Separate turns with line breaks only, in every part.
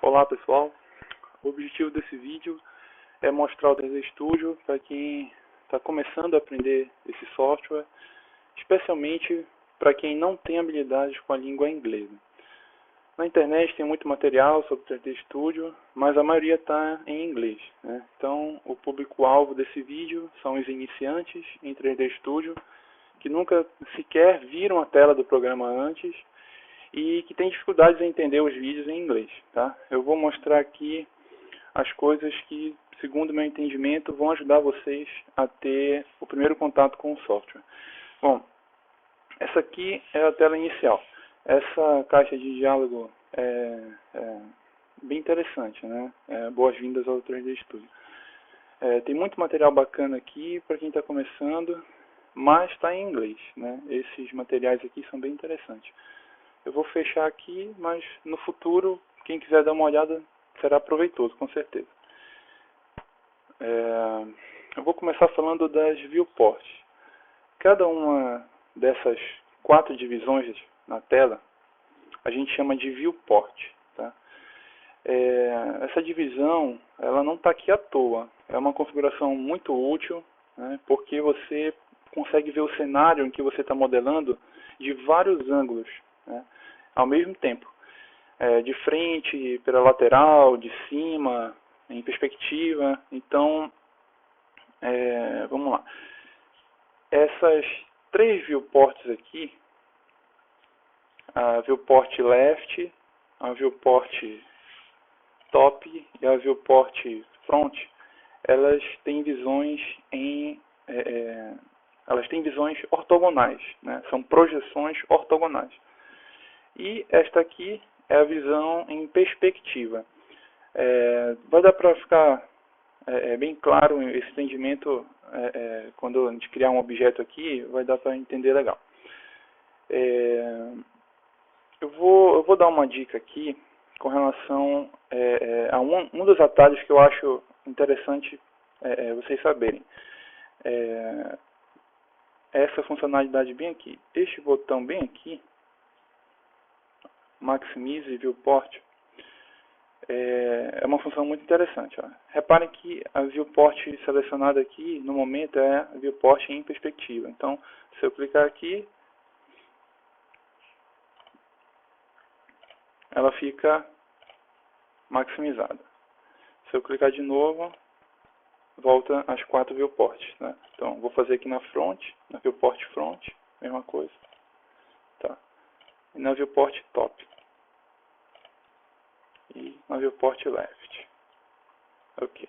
Olá pessoal, o objetivo desse vídeo é mostrar o 3D Studio para quem está começando a aprender esse software, especialmente para quem não tem habilidades com a língua inglesa. Na internet tem muito material sobre 3D Studio, mas a maioria está em inglês, né? Então o público-alvo desse vídeo são os iniciantes em 3D Studio, que nunca sequer viram a tela do programa antes e que tem dificuldades em entender os vídeos em inglês, tá? Eu vou mostrar aqui as coisas que, segundo meu entendimento, vão ajudar vocês a ter o primeiro contato com o software. Bom, essa aqui é a tela inicial. Essa caixa de diálogo é bem interessante, né? Boas-vindas ao 3D Studio. Tem muito material bacana aqui para quem está começando, mas está em inglês, né? Esses materiais aqui são bem interessantes. Eu vou fechar aqui, mas no futuro, quem quiser dar uma olhada, será proveitoso, com certeza. Eu vou começar falando das viewports. Cada uma dessas 4 divisões na tela, a gente chama de viewport. Tá? Essa divisão, ela não está aqui à toa. É uma configuração muito útil, né, porque você consegue ver o cenário em que você está modelando de vários ângulos, né, ao mesmo tempo. De frente, pela lateral, de cima, em perspectiva. Então, vamos lá. Essas 3 viewports aqui, a viewport left, a viewport top e a viewport front, elas têm visões elas têm visões ortogonais, né? São projeções ortogonais. E esta aqui é a visão em perspectiva. Vai dar para ficar bem claro esse entendimento quando a gente criar um objeto aqui, vai dar para entender legal. Eu vou dar uma dica aqui com relação a um dos atalhos que eu acho interessante vocês saberem. Essa funcionalidade bem aqui. Este botão bem aqui, Maximize Viewport, é uma função muito interessante. Ó. Reparem que a viewport selecionada aqui, no momento, é a viewport em perspectiva. Então, se eu clicar aqui, ela fica maximizada. Se eu clicar de novo, volta às 4 viewports. Né? Então, vou fazer aqui na front, na viewport front, mesma coisa. Tá. E na viewport top. E na viewport left. Ok.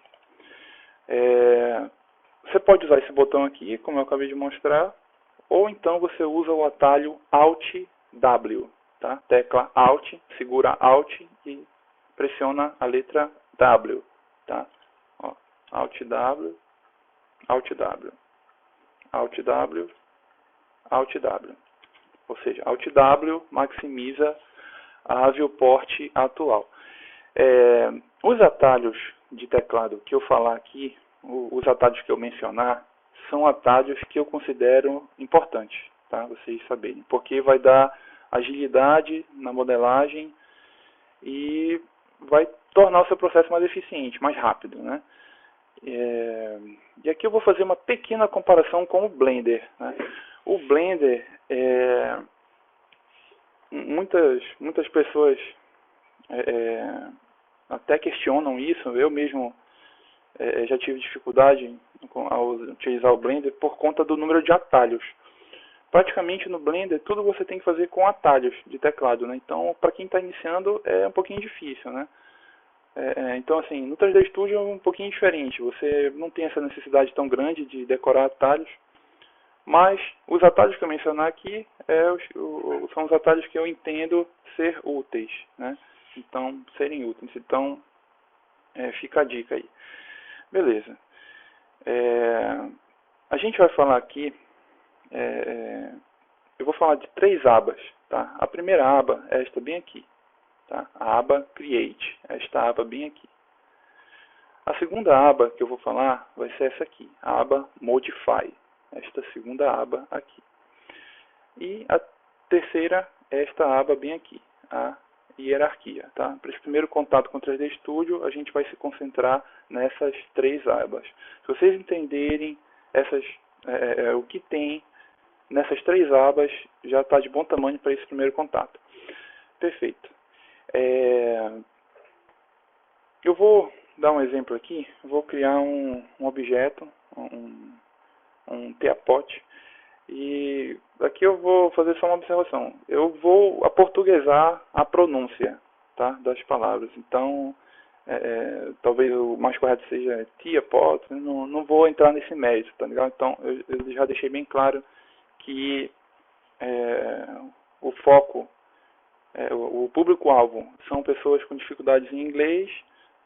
Você pode usar esse botão aqui, como eu acabei de mostrar, ou então você usa o atalho Alt W, tá? Tecla Alt, segura Alt e pressiona a letra W, tá? Ó, Alt W, Alt W, Alt W, Alt W. Ou seja, Alt W maximiza a viewport atual. Os atalhos de teclado que eu falar aqui, os atalhos que eu mencionar, são atalhos que eu considero importantes, tá? Vocês saberem, porque vai dar agilidade na modelagem e vai tornar o seu processo mais eficiente, mais rápido, né? E aqui eu vou fazer uma pequena comparação com o Blender, né? O Blender, muitas pessoas até questionam isso. Eu mesmo já tive dificuldade ao utilizar o Blender por conta do número de atalhos. Praticamente no Blender tudo você tem que fazer com atalhos de teclado, né? Então, para quem está iniciando é um pouquinho difícil, né? Então, assim, no 3D Studio é um pouquinho diferente. Você não tem essa necessidade tão grande de decorar atalhos. Mas os atalhos que eu mencionar aqui são os atalhos que eu entendo ser úteis, né? Então, serem úteis. Então, fica a dica aí. Beleza. A gente vai falar aqui, eu vou falar de 3 abas, tá? A primeira aba é esta bem aqui, tá? A aba Create, esta aba bem aqui. A segunda aba que eu vou falar vai ser essa aqui, a aba Modify, esta segunda aba aqui. E a terceira é esta aba bem aqui, a e hierarquia, tá? Para esse primeiro contato com o 3D Studio, a gente vai se concentrar nessas 3 abas. Se vocês entenderem o que tem nessas 3 abas, já está de bom tamanho para esse primeiro contato. Perfeito. Eu vou dar um exemplo aqui. Eu vou criar um objeto, um teapot. E aqui eu vou fazer só uma observação. Eu vou aportuguesar a pronúncia, tá, das palavras. Então, talvez o mais correto seja teapot. Não vou entrar nesse mérito, tá legal? Então, eu já deixei bem claro que o foco, o público-alvo são pessoas com dificuldades em inglês,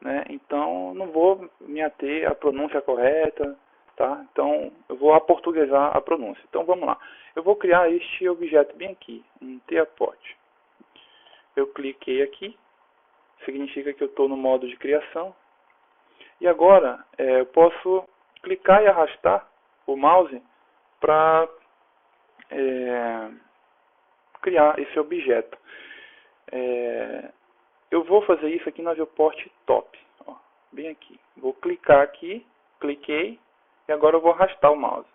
né? Então, não vou me ater à pronúncia correta, tá? Então, eu vou aportuguesar a pronúncia. Então, vamos lá. Eu vou criar este objeto bem aqui, um teapot. Eu cliquei aqui, significa que eu estou no modo de criação. E agora, eu posso clicar e arrastar o mouse para criar esse objeto. Eu vou fazer isso aqui na viewport top, ó, bem aqui. Vou clicar aqui, cliquei, e agora eu vou arrastar o mouse.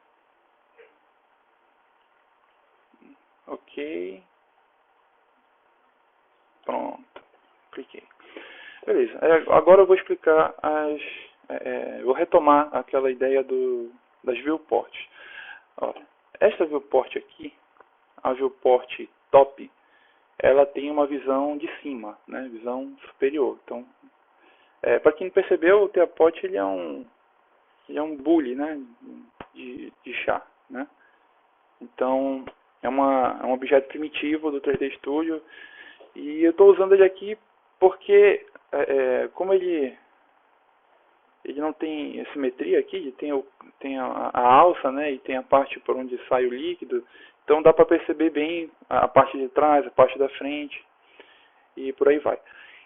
Ok. Pronto. Cliquei. Beleza. Agora eu vou explicar vou retomar aquela ideia das viewports. Olha, esta viewport aqui, a viewport top, ela tem uma visão de cima, né? Visão superior. Então, para quem não percebeu, o teapot ele é um bule, né? De chá, né? Então, é um objeto primitivo do 3D Studio e eu estou usando ele aqui porque, como ele não tem simetria aqui, tem a alça, né, e tem a parte por onde sai o líquido, então dá para perceber bem a parte de trás, a parte da frente e por aí vai.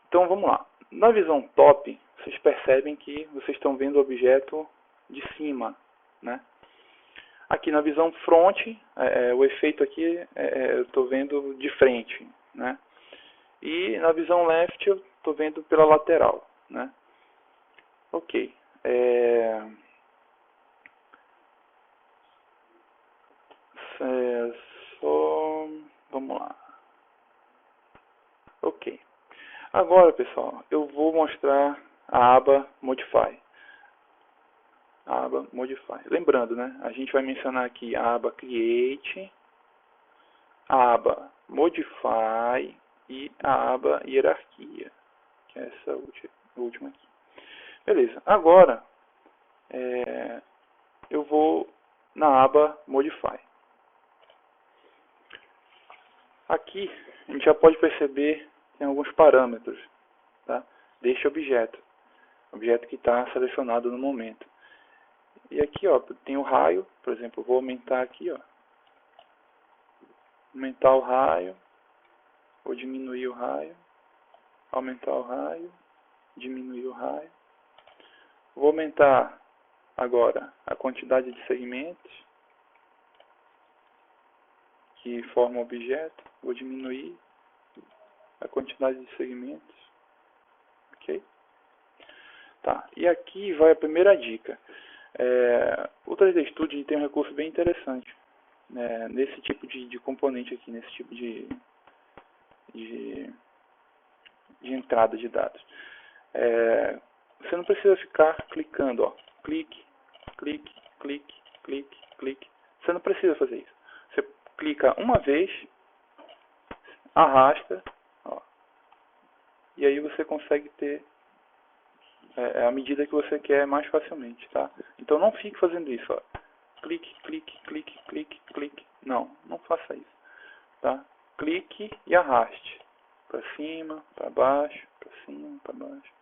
Então vamos lá. Na visão top, vocês percebem que vocês estão vendo o objeto de cima, né? Aqui na visão front, o efeito aqui eu estou vendo de frente, né? E na visão left eu estou vendo pela lateral, né? Ok. Vamos lá. Ok. Agora, pessoal, eu vou mostrar a aba Modify. A aba Modify. Lembrando, né? A gente vai mencionar aqui a aba Create, a aba Modify e a aba Hierarquia, que é essa última aqui. Beleza. Agora, eu vou na aba Modify. Aqui, a gente já pode perceber que tem alguns parâmetros, tá, deste objeto que está selecionado no momento. E aqui, ó, tem o raio, por exemplo, eu vou aumentar aqui, ó, aumentar o raio, ou diminuir o raio, aumentar o raio, diminuir o raio. Vou aumentar agora a quantidade de segmentos que formam o objeto, vou diminuir a quantidade de segmentos, ok? Tá, e aqui vai a primeira dica. O 3D Studio tem um recurso bem interessante nesse tipo de componente aqui, nesse tipo de entrada de dados. Você não precisa ficar clicando, ó, clique, clique, clique, clique, clique. Você não precisa fazer isso. Você clica uma vez, arrasta, ó, e aí você consegue ter a medida que você quer mais facilmente, tá? Então não fique fazendo isso, ó. Clique, clique, clique, clique, clique. Não faça isso, tá? Clique e arraste para cima, para baixo, para cima, para baixo.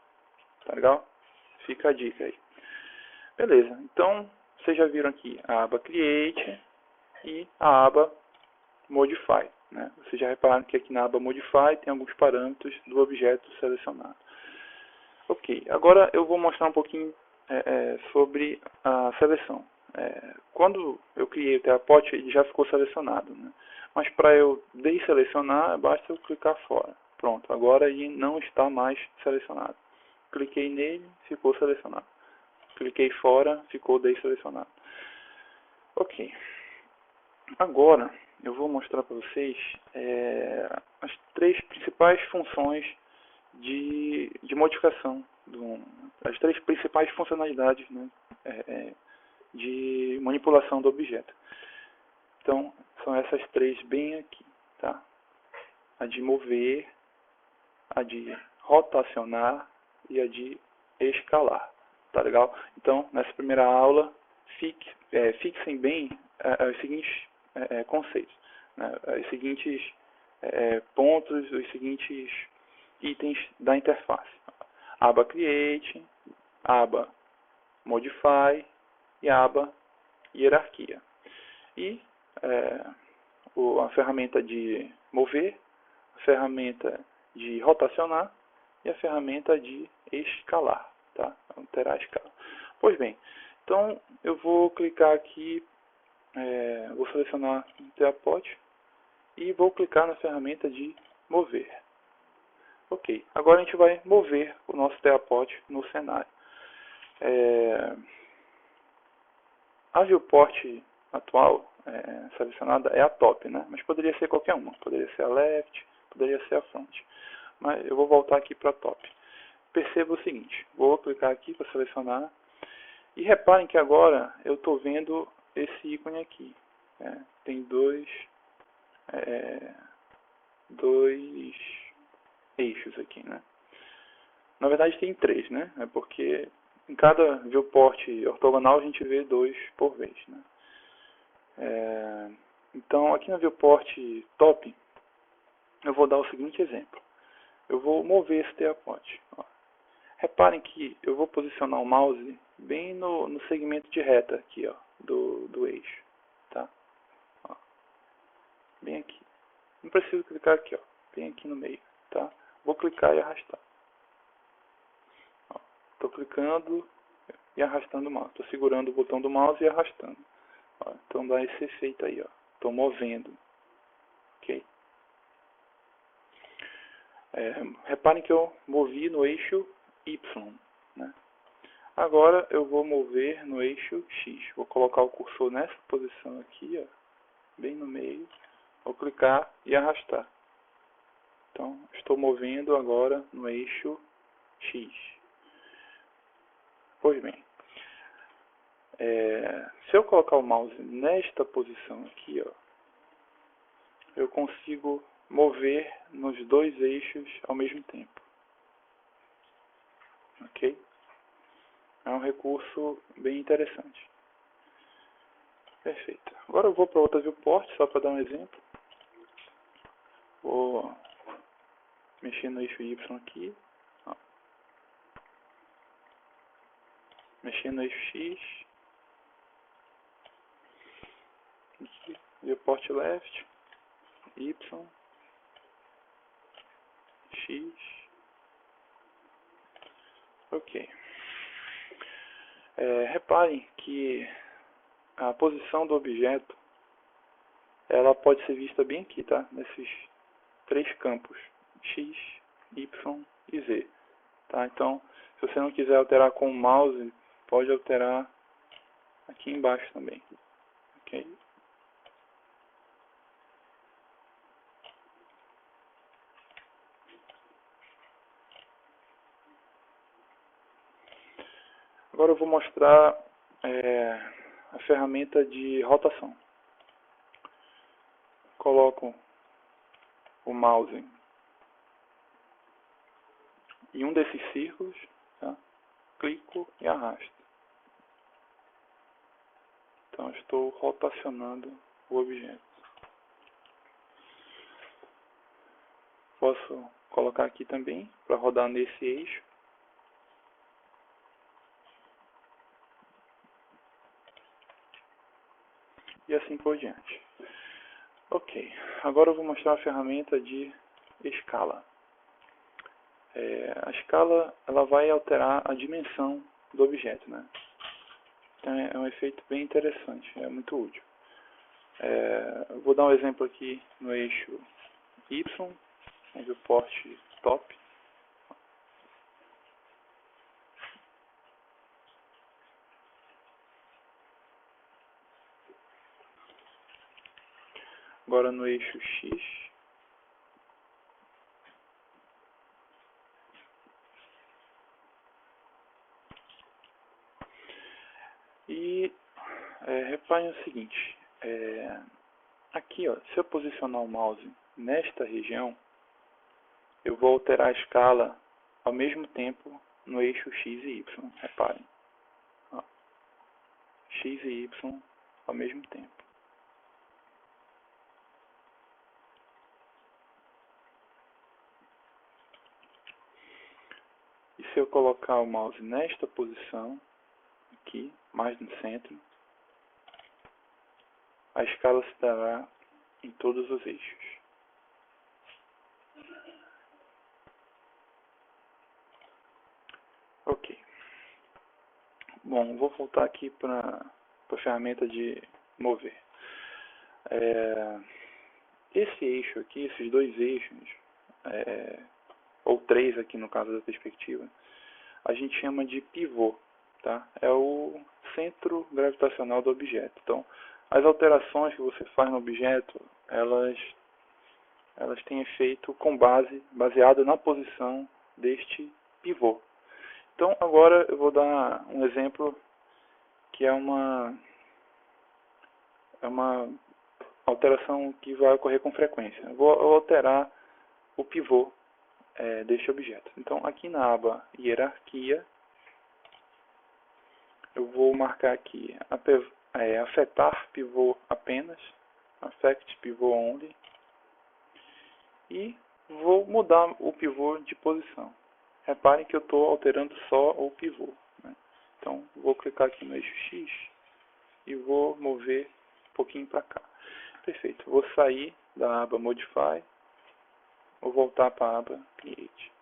Tá legal? Fica a dica aí. Beleza. Então vocês já viram aqui a aba Create e a aba Modify, né? Vocês já repararam que aqui na aba Modify tem alguns parâmetros do objeto selecionado. Ok, agora eu vou mostrar um pouquinho sobre a seleção. Quando eu criei o teapot, ele já ficou selecionado, né? Mas para eu desselecionar, basta eu clicar fora. Pronto, agora ele não está mais selecionado. Cliquei nele, ficou selecionado. Cliquei fora, ficou desselecionado. Ok. Agora eu vou mostrar para vocês as 3 principais funções de modificação, as 3 principais funcionalidades, né, de manipulação do objeto. Então, são essas 3 bem aqui, tá? A de mover, a de rotacionar e a de escalar, tá legal? Então, nessa primeira aula, fixem bem os seguintes conceitos, né? Os seguintes pontos, os seguintes itens da interface. Aba Create, aba Modify e aba Hierarquia. E a ferramenta de mover, a ferramenta de rotacionar e a ferramenta de escalar, tá? Alterar a escala. Pois bem, então eu vou clicar aqui, vou selecionar o TeaPot e vou clicar na ferramenta de mover. Ok, agora a gente vai mover o nosso TeaPot no cenário. A viewport atual selecionada é a top, né? Mas poderia ser qualquer uma, poderia ser a left, poderia ser a front. Mas eu vou voltar aqui para a top. Perceba o seguinte, vou clicar aqui para selecionar e reparem que agora eu estou vendo esse ícone aqui. Tem dois eixos aqui, né? Na verdade tem 3, né? É porque em cada viewport ortogonal a gente vê 2 por vez, né? Então aqui na viewport top eu vou dar o seguinte exemplo. Eu vou mover esse TeaPot. Reparem que eu vou posicionar o mouse bem no segmento de reta aqui, ó, do eixo, tá? Ó, bem aqui. Não preciso clicar aqui, ó, bem aqui no meio, tá? Vou clicar e arrastar. Estou clicando e arrastando o mouse. Estou segurando o botão do mouse e arrastando. Ó, então dá esse efeito aí, ó. Estou movendo, ok? Reparem que eu movi no eixo Y, né? Agora eu vou mover no eixo X. Vou colocar o cursor nessa posição aqui, ó, bem no meio. Vou clicar e arrastar. Então, estou movendo agora no eixo X. Pois bem, se eu colocar o mouse nesta posição aqui, ó, eu consigo mover nos 2 eixos ao mesmo tempo. Ok? É um recurso bem interessante. Perfeito. Agora eu vou para outra viewport, só para dar um exemplo. Vou mexer no eixo Y aqui. Ó. Mexer no eixo X. Aqui. Viewport left. Y. X. Ok. Reparem que a posição do objeto ela pode ser vista bem aqui, tá? Nesses 3 campos, X, Y e Z. Tá? Então, se você não quiser alterar com o mouse, pode alterar aqui embaixo também. Ok? Agora eu vou mostrar a ferramenta de rotação. Coloco o mouse em um desses círculos, tá? Clico e arrasto. Então estou rotacionando o objeto. Posso colocar aqui também para rodar nesse eixo. E assim por diante. Ok, agora eu vou mostrar a ferramenta de escala. A escala ela vai alterar a dimensão do objeto, né? Então é um efeito bem interessante, é muito útil. Eu vou dar um exemplo aqui no eixo Y Vamos ver o porte top. Agora no eixo X. E reparem o seguinte, aqui ó, se eu posicionar o mouse nesta região, eu vou alterar a escala ao mesmo tempo no eixo X e Y, reparem, ó, X e Y ao mesmo tempo. E se eu colocar o mouse nesta posição, aqui, mais no centro, a escala se dará em todos os eixos. Ok. Bom, vou voltar aqui para a ferramenta de mover. Esse eixo aqui, esses dois eixos, ou três aqui no caso da perspectiva, a gente chama de pivô, tá? É o centro gravitacional do objeto. Então, as alterações que você faz no objeto, elas têm efeito baseado na posição deste pivô. Então, agora eu vou dar um exemplo que é uma alteração que vai ocorrer com frequência. Eu vou alterar o pivô deste objeto. Então, aqui na aba Hierarquia, eu vou marcar aqui afetar pivô apenas, affect pivô only, e vou mudar o pivô de posição. Reparem que eu estou alterando só o pivô, né? Então, vou clicar aqui no eixo X e vou mover um pouquinho para cá. Perfeito. Vou sair da aba Modify, vou voltar para a aba Create.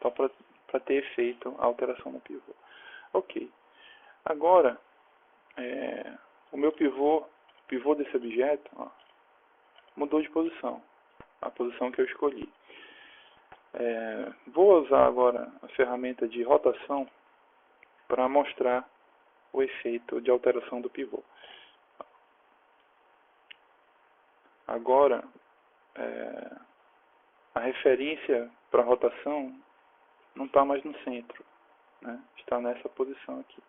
Só para ter feito a alteração no pivô. Ok. Agora, o meu pivô desse objeto, ó, mudou de posição. A posição que eu escolhi. Vou usar agora a ferramenta de rotação para mostrar o efeito de alteração do pivô. Agora, a referência para a rotação não está mais no centro, né? Está nessa posição aqui.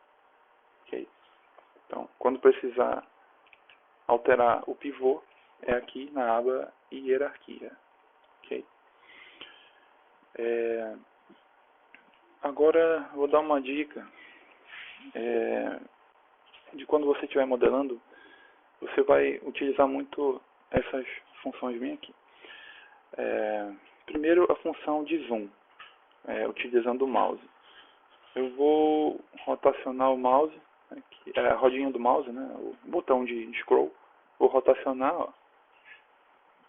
Okay? Então, quando precisar alterar o pivô, é aqui na aba Hierarquia. Okay? Agora, vou dar uma dica de quando você estiver modelando, você vai utilizar muito essas funções bem aqui. Primeiro, a função de zoom, utilizando o mouse. Eu vou rotacionar o mouse, aqui, a rodinha do mouse, né, o botão de scroll, vou rotacionar, ó,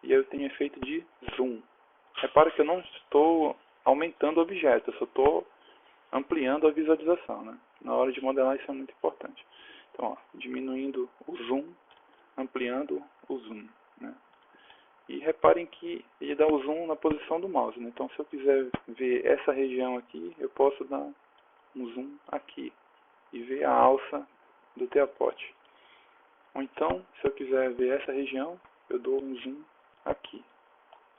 e eu tenho efeito de zoom. Repara que eu não estou aumentando o objeto, eu só estou ampliando a visualização, né? Na hora de modelar isso é muito importante. Então, ó, diminuindo o zoom, ampliando o zoom, né? E reparem que ele dá o zoom na posição do mouse, né? Então, se eu quiser ver essa região aqui, eu posso dar um zoom aqui e ver a alça do teapote. Ou então, se eu quiser ver essa região, eu dou um zoom aqui.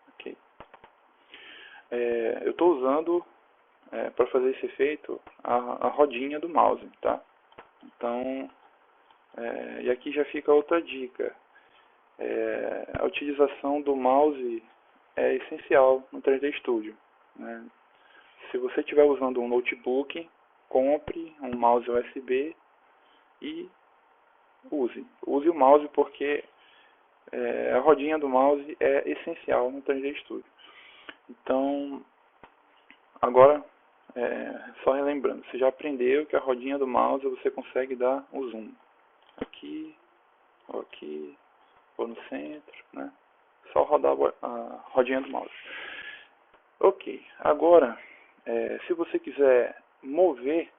Ok? Eu estou usando, para fazer esse efeito, a rodinha do mouse, tá? Então, e aqui já fica outra dica. A utilização do mouse é essencial no 3D Studio, né? Se você estiver usando um notebook, compre um mouse USB e use o mouse, porque a rodinha do mouse é essencial no 3D Studio. Então, agora, só relembrando, você já aprendeu que a rodinha do mouse você consegue dar o zoom aqui, ou aqui, ou no centro, né? Só rodar a rodinha do mouse. Ok, agora, se você quiser mover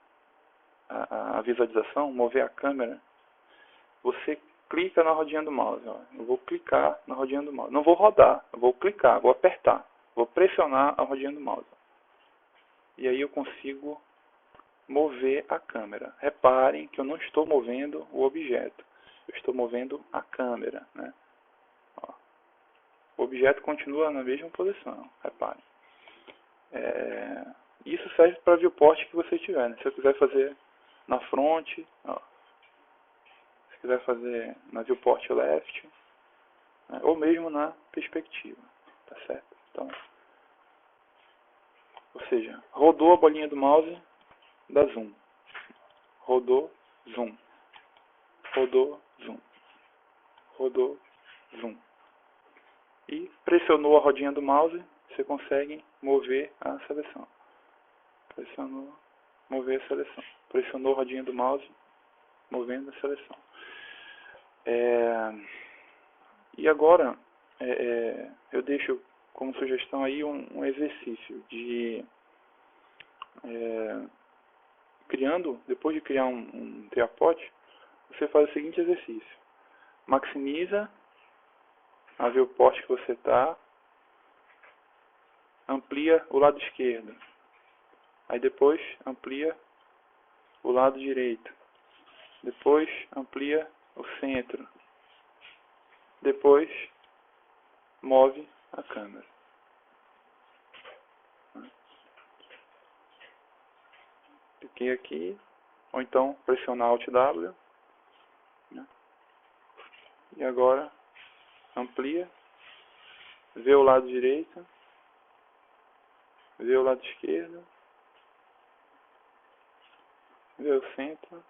a visualização, mover a câmera, você clica na rodinha do mouse. Ó. Eu vou clicar na rodinha do mouse. Não vou rodar, eu vou clicar, vou apertar. Vou pressionar a rodinha do mouse. E aí eu consigo mover a câmera. Reparem que eu não estou movendo o objeto. Eu estou movendo a câmera, né? Ó. O objeto continua na mesma posição. Reparem. Isso serve para viewport que você tiver, né? Se eu quiser fazer na front, ó. Se quiser fazer na viewport left, né? Ou mesmo na perspectiva, tá certo? Então, ou seja, rodou a bolinha do mouse, dá zoom. Rodou, zoom. Rodou, zoom. Rodou, zoom. E pressionou a rodinha do mouse, você consegue mover a seleção. Pressionou, mover a seleção. Pressionou a rodinha do mouse, movendo a seleção. E agora, eu deixo como sugestão aí um exercício de depois de criar um triapote, você faz o seguinte exercício. Maximiza a viewport que você está, amplia o lado esquerdo. Aí depois amplia o lado direito. Depois amplia o centro. Depois move a câmera. Cliquei aqui, ou então pressionar Alt W, né? E agora amplia, vê o lado direito, vê o lado esquerdo, vê o centro,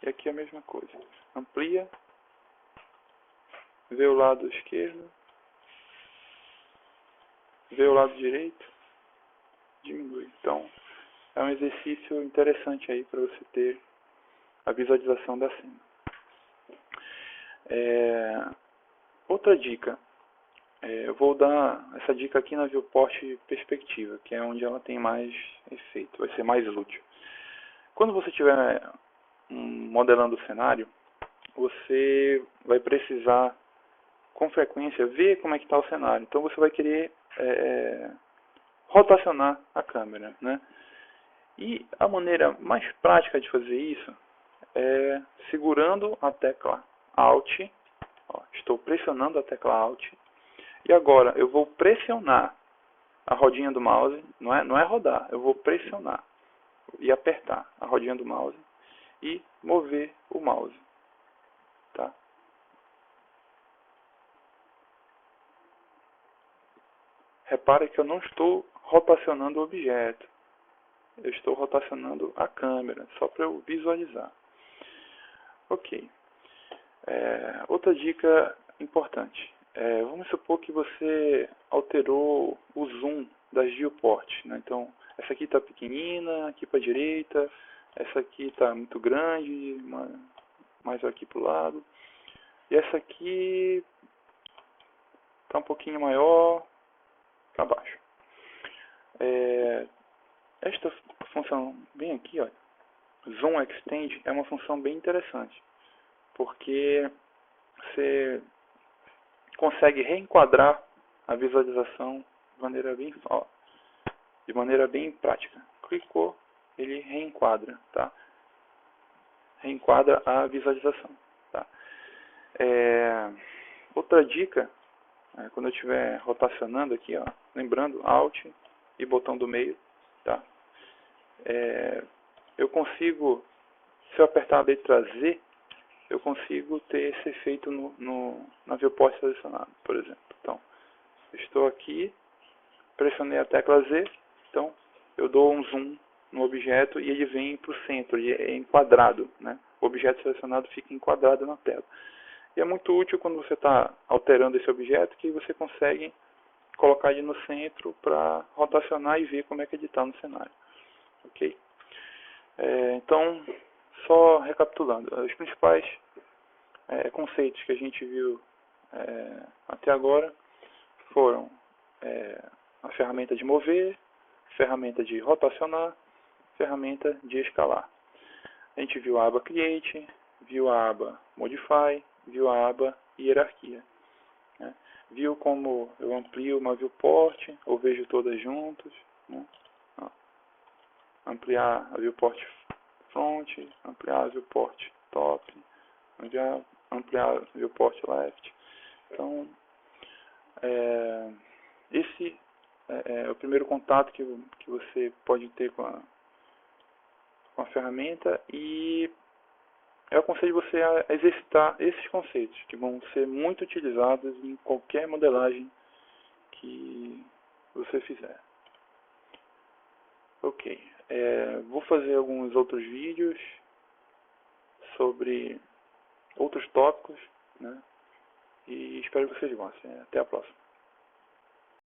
e aqui a mesma coisa. Amplia, vê o lado esquerdo, vê o lado direito, diminui. Então, é um exercício interessante aí para você ter a visualização da cena. Outra dica, eu vou dar essa dica aqui na viewport perspectiva, que é onde ela tem mais efeito, vai ser mais útil. Quando você estiver modelando o cenário, você vai precisar com frequência ver como é que está o cenário. Então você vai querer rotacionar a câmera, né? E a maneira mais prática de fazer isso é segurando a tecla Alt. Ó, estou pressionando a tecla Alt. E agora eu vou pressionar a rodinha do mouse. Não é rodar, eu vou pressionar e apertar a rodinha do mouse e mover o mouse. Tá? Repare que eu não estou rotacionando o objeto. Eu estou rotacionando a câmera, só para eu visualizar. Ok. Outra dica importante. Vamos supor que você alterou o zoom das viewports, né? Então, essa aqui está pequenina, aqui para a direita, essa aqui está muito grande, mais aqui para o lado. E essa aqui está um pouquinho maior para baixo. Esta função bem aqui, ó, Zoom Extend, é uma função bem interessante, porque você consegue reenquadrar a visualização de maneira bem prática. Clicou, ele reenquadra, tá? Reenquadra a visualização, tá? Outra dica, quando eu estiver rotacionando aqui, ó, lembrando Alt e botão do meio, tá? Eu consigo, se eu apertar a letra Z, eu consigo ter esse efeito na viewport selecionada, por exemplo. Então, estou aqui, pressionei a tecla Z, então eu dou um zoom no objeto e ele vem para o centro, ele é enquadrado, né? O objeto selecionado fica enquadrado na tela. E é muito útil quando você está alterando esse objeto, que você consegue colocar ele no centro para rotacionar e ver como é que ele está no cenário. Ok? Então, só recapitulando, os principais conceitos que a gente viu até agora foram a ferramenta de mover, ferramenta de rotacionar, ferramenta de escalar. A gente viu a aba Create, viu a aba Modify, viu a aba Hierarquia. Né? Viu como eu amplio uma viewport, ou vejo todas juntas. Né? Ampliar a viewport front, ampliar a viewport top, ampliar a viewport left. Então, esse é o primeiro contato que você pode ter com a ferramenta, e eu aconselho você a exercitar esses conceitos, que vão ser muito utilizados em qualquer modelagem que você fizer. Ok, vou fazer alguns outros vídeos sobre outros tópicos, né? E espero que vocês gostem. Até a próxima.